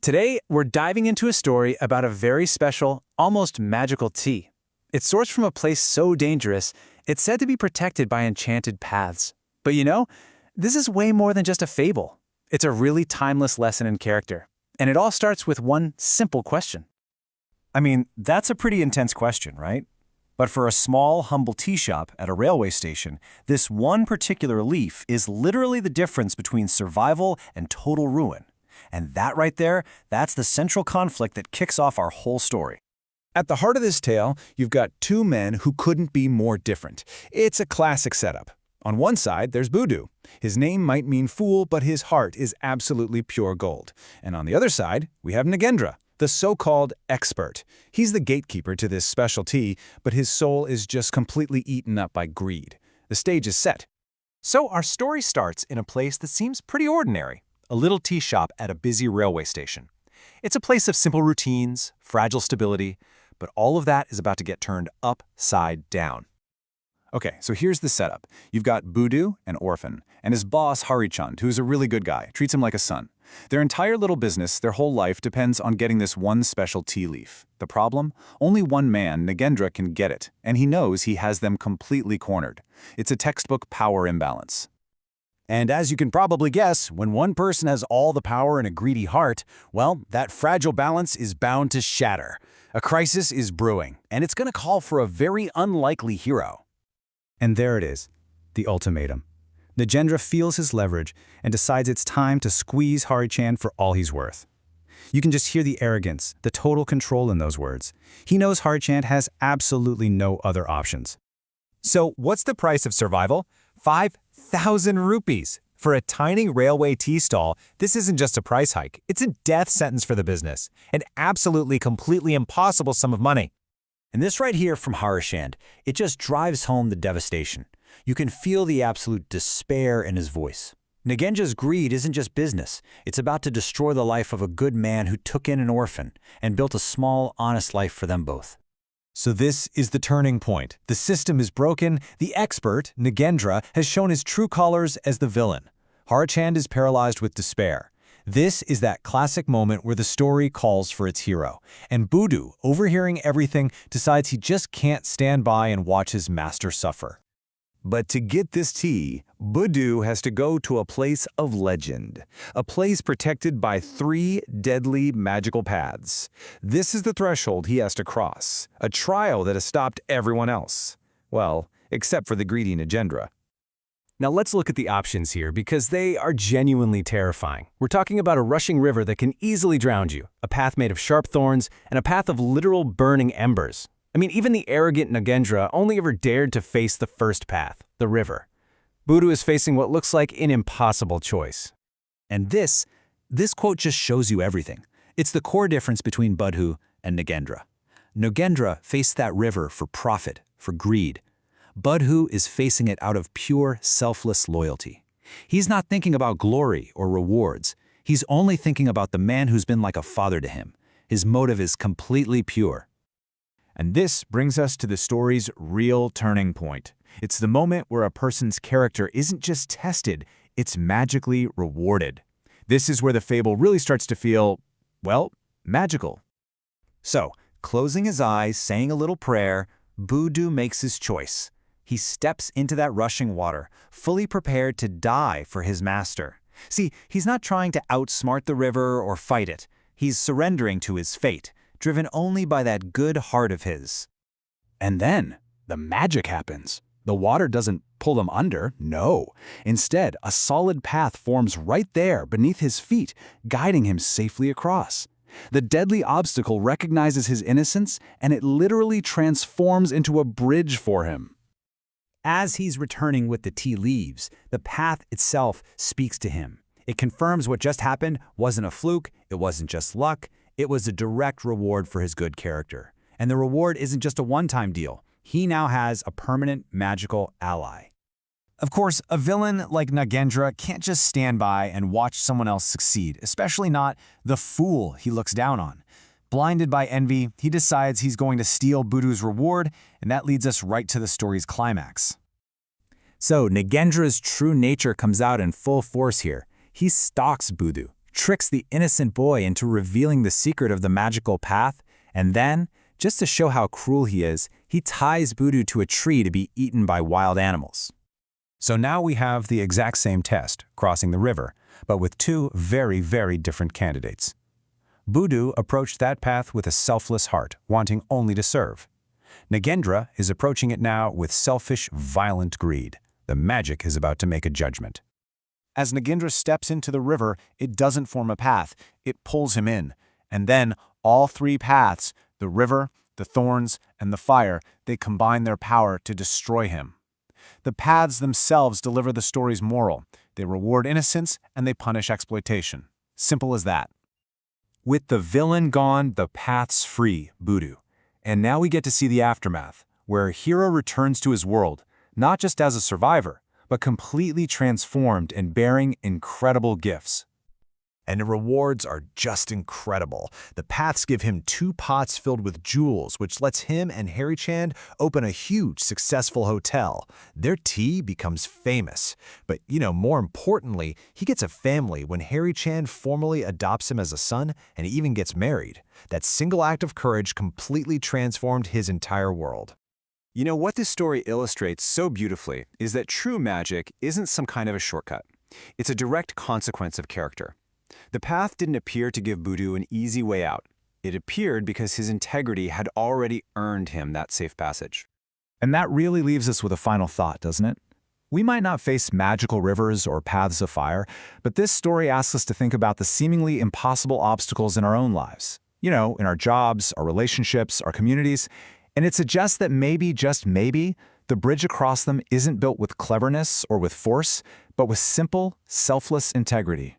Today, we're diving into a story about a very special, almost magical tea. It's sourced from a place so dangerous, it's said to be protected by enchanted paths. But this is way more than just a fable. It's a really timeless lesson in character. And it all starts with one simple question. I mean, that's a pretty intense question, right? But for a small, humble tea shop at a railway station, this one particular leaf is literally the difference between survival and total ruin. And that right there, that's the central conflict that kicks off our whole story. At the heart of this tale, you've got two men who couldn't be more different. It's a classic setup. On one side, there's Budu. His name might mean fool, but his heart is absolutely pure gold. And on the other side, we have Nagendra, the so-called expert. He's the gatekeeper to this special tea, but his soul is just completely eaten up by greed. The stage is set. So our story starts in a place that seems pretty ordinary, a little tea shop at a busy railway station. It's a place of simple routines, fragile stability, but all of that is about to get turned upside down. Okay, so here's the setup. You've got Budu, an orphan, and his boss, Harichand, who's a really good guy, treats him like a son. Their entire little business, their whole life, depends on getting this one special tea leaf. The problem? Only one man, Nagendra, can get it, and he knows he has them completely cornered. It's a textbook power imbalance. And as you can probably guess, when one person has all the power and a greedy heart, well, that fragile balance is bound to shatter. A crisis is brewing, and it's going to call for a very unlikely hero. And there it is, the ultimatum. Nagendra feels his leverage and decides it's time to squeeze Harichand for all he's worth. You can just hear the arrogance, the total control in those words. He knows Harichand has absolutely no other options. So what's the price of survival? 5,000 rupees. For a tiny railway tea stall, this isn't just a price hike. It's a death sentence for the business. An absolutely, completely impossible sum of money. And this right here from Harichand, it just drives home the devastation. You can feel the absolute despair in his voice. Nagendra's greed isn't just business. It's about to destroy the life of a good man who took in an orphan and built a small, honest life for them both. So this is the turning point. The system is broken. The expert, Nagendra, has shown his true colors as the villain. Harichand is paralyzed with despair. This is that classic moment where the story calls for its hero. And Budu, overhearing everything, decides he just can't stand by and watch his master suffer. But to get this tea, Budu has to go to a place of legend, a place protected by 3 deadly magical paths. This is the threshold he has to cross, a trial that has stopped everyone else. Well, except for the greedy Nagendra. Now let's look at the options here because they are genuinely terrifying. We're talking about a rushing river that can easily drown you, a path made of sharp thorns, and a path of literal burning embers. I mean, even the arrogant Nagendra only ever dared to face the first path, the river. Budu is facing what looks like an impossible choice. And this quote just shows you everything. It's the core difference between Budu and Nagendra. Nagendra faced that river for profit, for greed. Budu is facing it out of pure, selfless loyalty. He's not thinking about glory or rewards. He's only thinking about the man who's been like a father to him. His motive is completely pure. And this brings us to the story's real turning point. It's the moment where a person's character isn't just tested, it's magically rewarded. This is where the fable really starts to feel, well, magical. So, closing his eyes, saying a little prayer, Budu makes his choice. He steps into that rushing water, fully prepared to die for his master. See, he's not trying to outsmart the river or fight it. He's surrendering to his fate, driven only by that good heart of his. And then, the magic happens. The water doesn't pull him under, no. Instead, a solid path forms right there beneath his feet, guiding him safely across. The deadly obstacle recognizes his innocence, and it literally transforms into a bridge for him. As he's returning with the tea leaves, the path itself speaks to him. It confirms what just happened wasn't a fluke, it wasn't just luck, it was a direct reward for his good character. And the reward isn't just a one-time deal. He now has a permanent magical ally. Of course, a villain like Nagendra can't just stand by and watch someone else succeed, especially not the fool he looks down on. Blinded by envy, he decides he's going to steal Budu's reward, and that leads us right to the story's climax. So Nagendra's true nature comes out in full force here. He stalks Budu, tricks the innocent boy into revealing the secret of the magical path, and then, just to show how cruel he is, he ties Budu to a tree to be eaten by wild animals. So now we have the exact same test, crossing the river, but with two very, very different candidates. Budu approached that path with a selfless heart, wanting only to serve. Nagendra is approaching it now with selfish, violent greed. The magic is about to make a judgment. As Nagendra steps into the river, it doesn't form a path, it pulls him in. And then all three paths, the river, the thorns, and the fire, they combine their power to destroy him. The paths themselves deliver the story's moral. They reward innocence and they punish exploitation. Simple as that. With the villain gone, the path's free, Budu. And now we get to see the aftermath, where a hero returns to his world, not just as a survivor, but completely transformed and bearing incredible gifts. And the rewards are just incredible. The paths give him 2 pots filled with jewels, which lets him and Harry Chand open a huge, successful hotel. Their tea becomes famous. But, more importantly, he gets a family when Harry Chand formally adopts him as a son and he even gets married. That single act of courage completely transformed his entire world. What this story illustrates so beautifully is that true magic isn't some kind of a shortcut. It's a direct consequence of character. The path didn't appear to give Budu an easy way out. It appeared because his integrity had already earned him that safe passage. And that really leaves us with a final thought, doesn't it? We might not face magical rivers or paths of fire, but this story asks us to think about the seemingly impossible obstacles in our own lives. In our jobs, our relationships, our communities. And it suggests that maybe, just maybe, the bridge across them isn't built with cleverness or with force, but with simple, selfless integrity.